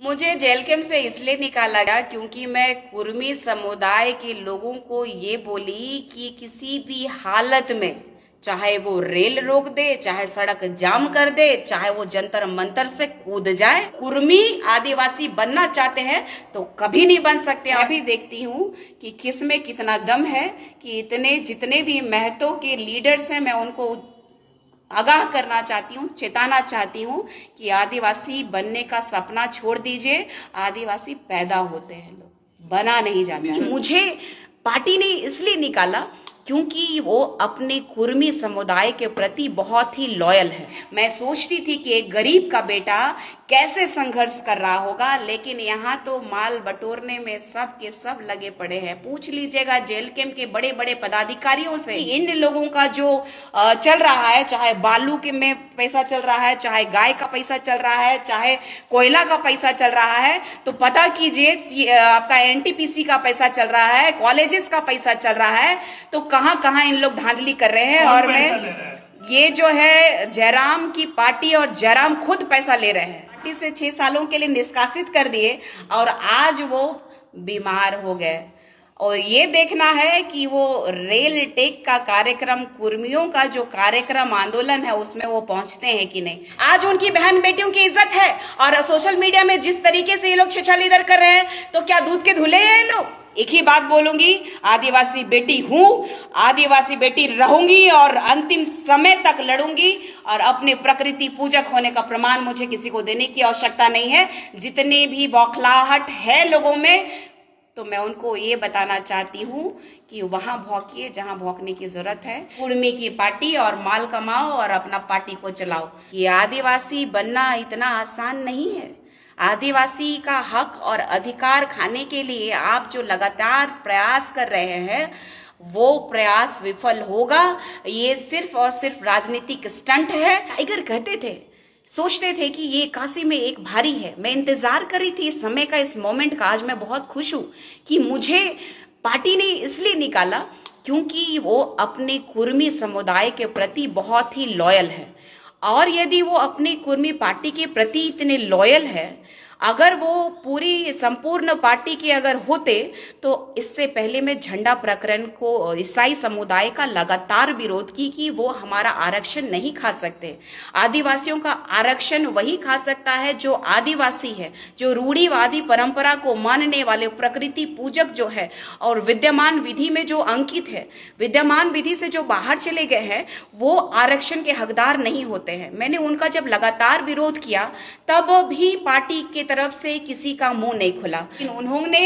मुझे jail camp से इसलिए निकाला गया क्योंकि मैं कुर्मी समुदाय के लोगों को ये बोली कि किसी भी हालत में, चाहे वो रेल रोक दे, चाहे सड़क जाम कर दे, चाहे वो जंतर मंतर से कूद जाए, कुर्मी आदिवासी बनना चाहते हैं तो कभी नहीं बन सकते। अभी देखती हूँ कि किस में कितना दम है कि इतने जितने भी महतो के लीडर्स हैं, मैं उनको आगाह करना चाहती हूँ, चेताना चाहती हूँ कि आदिवासी बनने का सपना छोड़ दीजिए। आदिवासी पैदा होते हैं, लोग बना नहीं जाते। मुझे पार्टी ने इसलिए निकाला क्योंकि वो अपने कुर्मी समुदाय के प्रति बहुत ही लॉयल है। मैं सोचती थी कि एक गरीब का बेटा कैसे संघर्ष कर रहा होगा, लेकिन यहाँ तो माल बटोरने में सब के सब लगे पड़े हैं। पूछ लीजिएगा जेल कैंप के बड़े बड़े पदाधिकारियों से, इन लोगों का जो चल रहा है, चाहे बालू के में पैसा चल रहा है, चाहे गाय का पैसा चल रहा है, चाहे कोयला का पैसा चल रहा है, तो पता कीजिए आपका एनटीपीसी का पैसा चल रहा है, कॉलेजेस का पैसा चल रहा है, तो कहां कहां इन लोग धांधली कर रहे हैं। और मैं ये जो है जयराम की पार्टी और जयराम खुद पैसा ले रहे हैं। पार्टी से 6 सालों के लिए निष्कासित कर दिए और आज वो बीमार हो गए। और ये देखना है कि वो रेल टेक का कार्यक्रम, कुर्मियों का जो कार्यक्रम आंदोलन है, उसमें वो पहुंचते हैं कि नहीं। आज उनकी बहन बेटियों की इज्जत है और सोशल मीडिया में जिस तरीके से ये लोग छेछालीदर कर रहे हैं, तो क्या दूध के धुले हैं ये लोग। एक ही बात बोलूंगी, आदिवासी बेटी हूं, आदिवासी बेटी रहूंगी और अंतिम समय तक लड़ूंगी। और अपने प्रकृति पूजक होने का प्रमाण मुझे किसी को देने की आवश्यकता नहीं है। जितने भी बौखलाहट है लोगों में, तो मैं उनको ये बताना चाहती हूँ कि वहां भौंकिए जहां भौंकने की जरूरत है। कुर्मी की पार्टी और माल कमाओ और अपना पार्टी को चलाओ। ये आदिवासी बनना इतना आसान नहीं है। आदिवासी का हक और अधिकार खाने के लिए आप जो लगातार प्रयास कर रहे हैं, वो प्रयास विफल होगा। ये सिर्फ और सिर्फ राजनीतिक स्टंट है। टाइगर कहते थे, सोचते थे कि ये काशी में एक भारी है। मैं इंतजार कर रही थी इस समय का, इस मोमेंट का। आज मैं बहुत खुश हूं कि मुझे पार्टी ने इसलिए निकाला क्योंकि वो अपने कुर्मी समुदाय के प्रति बहुत ही लॉयल है। और यदि वो अपनी कुर्मी पार्टी के प्रति इतने लॉयल है, अगर वो पूरी संपूर्ण पार्टी के अगर होते, तो इससे पहले मैं झंडा प्रकरण को ईसाई समुदाय का लगातार विरोध की कि वो हमारा आरक्षण नहीं खा सकते। आदिवासियों का आरक्षण वही खा सकता है जो आदिवासी है, जो रूढ़िवादी परंपरा को मानने वाले प्रकृति पूजक जो है और विद्यमान विधि में जो अंकित है, विद्यमान विधि से जो बाहर चले गए हैं, वो आरक्षण के हकदार नहीं होते हैं। मैंने उनका जब लगातार विरोध किया, तब भी पार्टी के तरफ से किसी का मुंह नहीं खुला। उन्होंने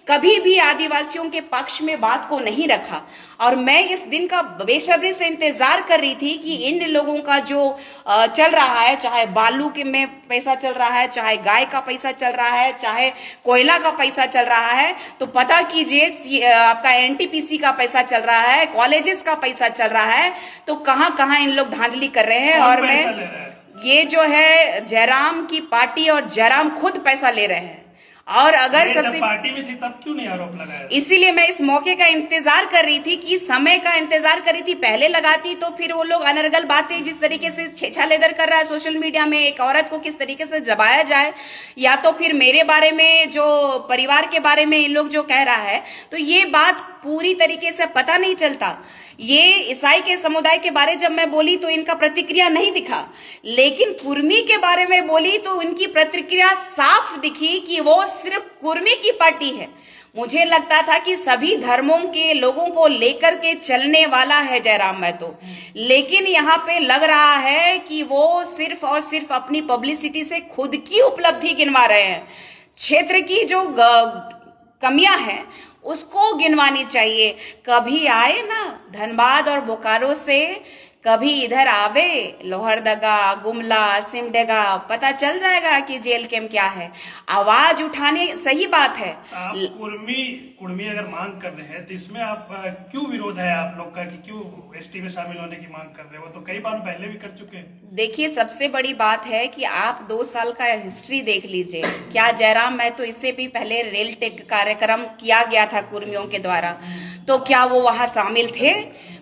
कभी भी आदिवासियों के पक्ष में बात को नहीं रखा। और मैं इस दिन का बेसब्री से इंतजार कर रही थी कि इन लोगों का जो चल रहा है, चाहे बालू के में पैसा चल रहा है, चाहे गाय का पैसा चल रहा है, चाहे कोयला का पैसा चल रहा है, तो पता कीजिए आपका एनटीपीसी का पैसा चल रहा है, कॉलेजेस का पैसा चल रहा है, तो कहां कहां इन लोग धांधली कर रहे हैं। और मैं ये जो है जयराम की पार्टी और जयराम खुद पैसा ले रहे हैं। और अगर सबसे पार्टी में थी तब क्यों नहीं आरोप लगाया? इसीलिए मैं इस मौके का इंतजार कर रही थी, कि समय का इंतजार कर रही थी। पहले लगाती तो फिर वो लोग अनर्गल बातें, जिस तरीके से छेछालेदर कर रहा है सोशल मीडिया में, एक औरत को किस तरीके से दबाया जाए, या तो फिर मेरे बारे में, जो परिवार के बारे में इन लोग जो कह रहा है, तो ये बात पूरी तरीके से पता नहीं चलता। ये ईसाई के समुदाय के बारे जब मैं बोली तो इनका प्रतिक्रिया नहीं दिखा, लेकिन कुर्मी के बारे में बोली तो इनकी प्रतिक्रिया साफ दिखी कि वो सिर्फ कुर्मी की पार्टी है। मुझे लगता था कि सभी धर्मों के लोगों को लेकर के चलने वाला है जयराम महतो, लेकिन यहाँ पे लग रहा है कि वो सिर्फ और सिर्फ अपनी पब्लिसिटी से खुद की उपलब्धि गिनवा रहे हैं। क्षेत्र की जो कमियां हैं उसको गिनवानी चाहिए। कभी आए ना धनबाद और बोकारो से, कभी इधर आवे लोहरदगा, गुमला, सिमडेगा, पता चल जाएगा कि जेल कैंप क्या है। आवाज उठाने, सही बात है। आप कुर्मी अगर मांग कर रहे हैं तो इसमें आप क्यों विरोध है आप लोग का कि क्यों एसटी में शामिल होने की मांग कर रहे हो? तो कई बार पहले भी कर चुके हैं। देखिए, सबसे बड़ी बात है कि आप 2 साल का हिस्ट्री देख लीजिए। क्या जयराम महतो इससे भी पहले रेल टेक कार्यक्रम किया गया था कुर्मियों के द्वारा, तो क्या वो वहां शामिल थे?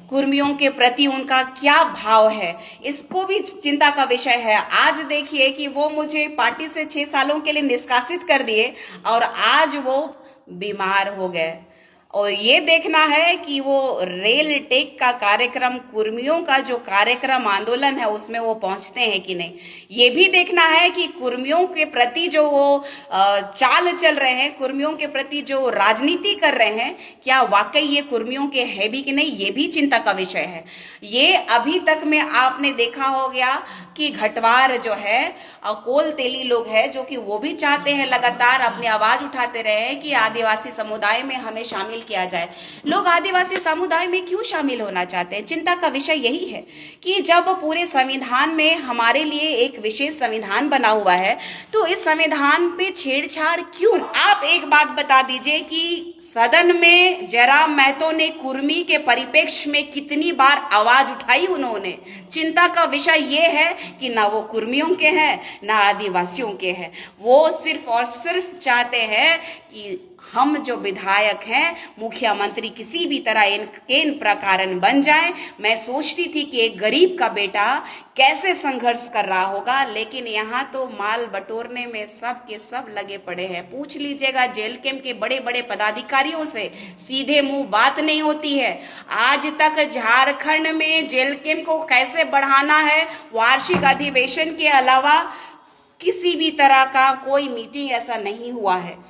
कुर्मियों के प्रति उनका क्या भाव है, इसको भी चिंता का विषय है। आज देखिए कि वो मुझे पार्टी से 6 सालों के लिए निष्कासित कर दिए और आज वो बीमार हो गए। और ये देखना है कि वो रेल टेक का कार्यक्रम, कुर्मियों का जो कार्यक्रम आंदोलन है उसमें वो पहुंचते हैं कि नहीं। ये भी देखना है कि कुर्मियों के प्रति जो वो चाल चल रहे हैं, कुर्मियों के प्रति जो राजनीति कर रहे हैं, क्या वाकई ये कुर्मियों के है भी कि नहीं, ये भी चिंता का विषय है। ये अभी तक में आपने देखा हो गया कि घटवार जो है, कोल तेली लोग हैं जो कि वो भी चाहते हैं लगातार अपनी आवाज उठाते रहे कि आदिवासी समुदाय में हमें शामिल किया जाए। लोग आदिवासी समुदाय में क्यों शामिल होना चाहते हैं? चिंता का विषय यही है कि जब पूरे संविधान में हमारे लिए एक विशेष संविधान बना हुआ है तो इस संविधान पे छेड़छाड़ क्यों? आप एक बात बता दीजिए कि सदन में जयराम महतो ने कुर्मी के परिप्रेक्ष्य में कितनी बार आवाज उठाई उन्होंने। चिंता का विषय ये है कि ना वो कुर्मियों के हैं ना आदिवासियों के हैं। वो सिर्फ और सिर्फ चाहते हैं कि हम जो विधायक हैं, मुख्यमंत्री किसी भी तरह इन प्रकारन बन जाएं। मैं सोचती थी कि एक गरीब का बेटा कैसे संघर्ष कर रहा होगा, लेकिन यहाँ तो माल बटोरने में सब के सब लगे पड़े हैं। पूछ लीजिएगा जेल कैंप के बड़े बड़े पदाधिकारियों से, सीधे मुंह बात नहीं होती है। आज तक झारखंड में जेल कैंप को कैसे बढ़ाना है, वार्षिक अधिवेशन के अलावा किसी भी तरह का कोई मीटिंग ऐसा नहीं हुआ है।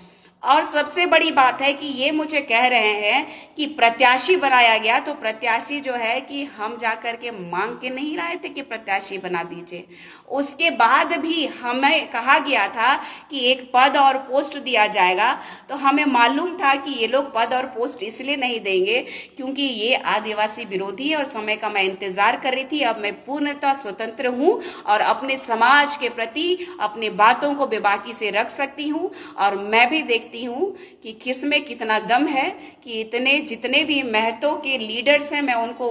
और सबसे बड़ी बात है कि ये मुझे कह रहे हैं कि प्रत्याशी बनाया गया, तो प्रत्याशी जो है कि हम जाकर के मांग के नहीं लाए थे कि प्रत्याशी बना दीजिए। उसके बाद भी हमें कहा गया था कि एक पद और पोस्ट दिया जाएगा, तो हमें मालूम था कि ये लोग पद और पोस्ट इसलिए नहीं देंगे क्योंकि ये आदिवासी विरोधी है और समय का मैं इंतजार कर रही थी। अब मैं पूर्णतः स्वतंत्र हूँ और अपने समाज के प्रति अपनी बातों को बेबाकी से रख सकती हूँ। और मैं भी देखती हूँ कि किस में कितना दम है कि जितने भी महतो के लीडर्स हैं, मैं उनको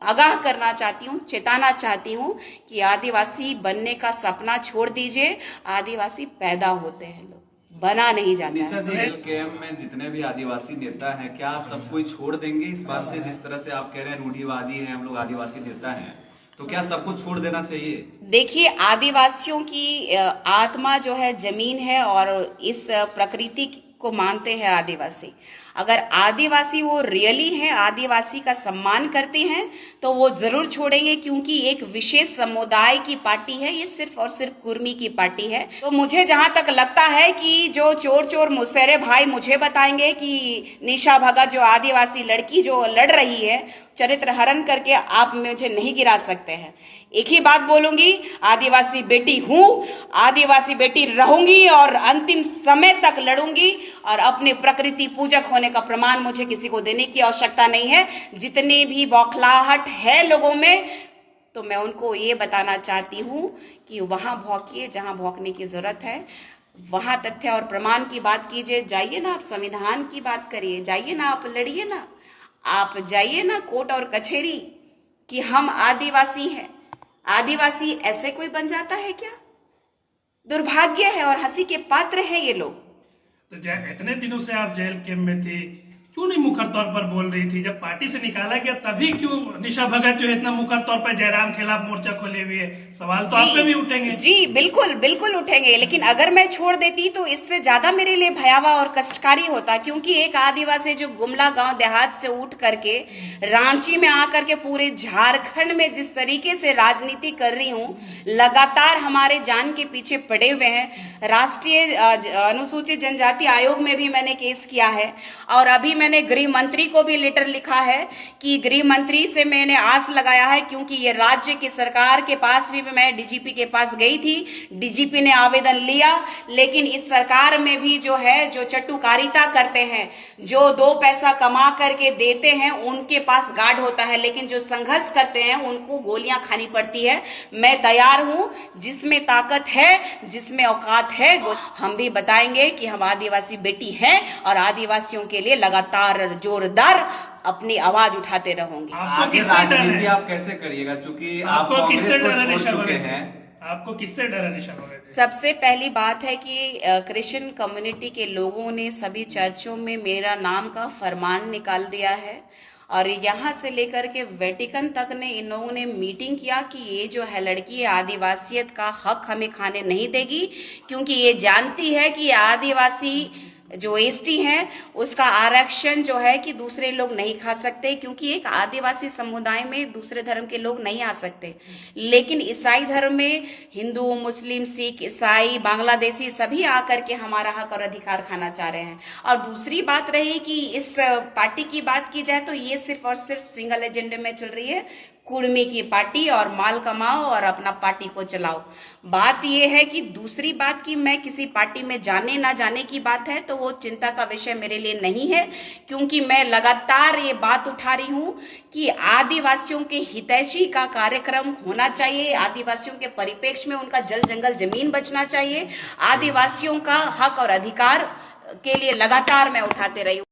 आगाह करना चाहती हूँ, चेताना चाहती हूँ कि आदिवासी बनने का सपना छोड़ दीजिए। आदिवासी पैदा होते हैं, लोग बना नहीं जाता है। रेल कैंप में जितने भी आदिवासी नेता हैं, क्या सब कोई छोड़ देंगे इस बात से? जिस तरह से आप कह रहे हैं रूढ़िवादी हैं हम लोग, आदिवासी नेता हैं, तो क्या सब कुछ छोड़ देना चाहिए? देखिए, आदिवासियों की आत्मा जो है जमीन है और इस प्रकृति को मानते हैं आदिवासी। अगर आदिवासी वो रियली हैं, आदिवासी का सम्मान करते हैं, तो वो जरूर छोड़ेंगे, क्योंकि एक विशेष समुदाय की पार्टी है, ये सिर्फ और सिर्फ कुर्मी की पार्टी है। तो मुझे जहां तक लगता है कि जो चोर चोर मुसेरे भाई मुझे बताएंगे कि निशा भगत जो आदिवासी लड़की जो लड़ रही है, चरित्र हरण करके आप मुझे नहीं गिरा सकते हैं। एक ही बात बोलूंगी, आदिवासी बेटी हूं, आदिवासी बेटी रहूंगी और अंतिम समय तक लड़ूंगी। और अपने प्रकृति पूजक होने का प्रमाण मुझे किसी को देने की आवश्यकता नहीं है। जितनी भी बौखलाहट है लोगों में, तो मैं उनको ये बताना चाहती हूं कि वहां भौंकिए जहां भौंकने की जरूरत है, वहां तथ्य और प्रमाण की बात कीजिए। जाइए ना आप संविधान की बात करिए, जाइए ना आप लड़िए ना, आप जाइए ना कोर्ट और कचहरी कि हम आदिवासी हैं। आदिवासी ऐसे कोई बन जाता है क्या? दुर्भाग्य है और हंसी के पात्र हैं ये लोग। तो इतने दिनों से आप जेल कैंप में थे, क्यों नहीं मुखर तौर पर बोल रही थी? जब पार्टी से निकाला गया तभी क्यों निशा भगत जो है इतना मुखर तौर पर जयराम के खिलाफ मोर्चा खोले हुए है? सवाल तो आप पे भी उठेंगे। जी बिल्कुल बिल्कुल उठेंगे, लेकिन अगर मैं छोड़ देती तो इससे ज्यादा मेरे लिए भयावह और कष्टकारी होता, क्योंकि एक आदिवासी जो गुमला गांव देहात से उठ करके रांची में आकर के पूरे झारखंड में जिस तरीके से राजनीति कर रही हूँ, लगातार हमारे जान के पीछे पड़े हुए हैं। राष्ट्रीय अनुसूचित जनजाति आयोग में भी मैंने केस किया है और अभी मैंने गृह मंत्री को भी लेटर लिखा है कि गृह मंत्री से मैंने आस लगाया है, क्योंकि ये राज्य की सरकार के पास भी मैं डीजीपी के पास गई थी, डीजीपी ने आवेदन लिया, लेकिन इस सरकार में भी जो है जो चट्टुकारिता करते हैं, जो 2 पैसा कमा करके देते हैं, उनके पास गार्ड होता है, लेकिन जो संघर्ष करते हैं उनको गोलियां खानी पड़ती है। मैं तैयार हूं, जिसमें ताकत है, जिसमें औकात है, हम भी बताएंगे कि हम आदिवासी बेटी हैं और आदिवासियों के लिए लगातार जोरदार अपनी आवाज उठाते रहूंगी। आगे राजनीति आप कैसे करिएगा, चूंकि आप कांग्रेस को छोड़ चुके हैं? आपको किससे डर है निशा भगत? सबसे पहली बात है कि क्रिश्चियन कम्युनिटी के लोगों ने सभी चर्चों में मेरा नाम का फरमान निकाल दिया है और यहाँ से लेकर के वेटिकन तक ने इन लोगों ने मीटिंग किया कि ये जो है लड़की आदिवासियत का हक हमें खाने नहीं देगी, क्योंकि ये जानती है कि आदिवासी जो एसटी हैं उसका आरक्षण जो है कि दूसरे लोग नहीं खा सकते, क्योंकि एक आदिवासी समुदाय में दूसरे धर्म के लोग नहीं आ सकते। लेकिन ईसाई धर्म में हिंदू, मुस्लिम, सिख, ईसाई, बांग्लादेशी सभी आकर के हमारा हक और अधिकार खाना चाह रहे हैं। और दूसरी बात रही कि इस पार्टी की बात की जाए तो ये सिर्फ और सिर्फ सिंगल एजेंडे में चल रही है, कुर्मी की पार्टी, और माल कमाओ और अपना पार्टी को चलाओ। बात यह है कि दूसरी बात की मैं किसी पार्टी में जाने ना जाने की बात है तो वो चिंता का विषय मेरे लिए नहीं है, क्योंकि मैं लगातार ये बात उठा रही हूं कि आदिवासियों के हितैषी का कार्यक्रम होना चाहिए, आदिवासियों के परिप्रेक्ष्य में उनका जल जंगल जमीन बचना चाहिए, आदिवासियों का हक और अधिकार के लिए लगातार मैं उठाते रही हूं।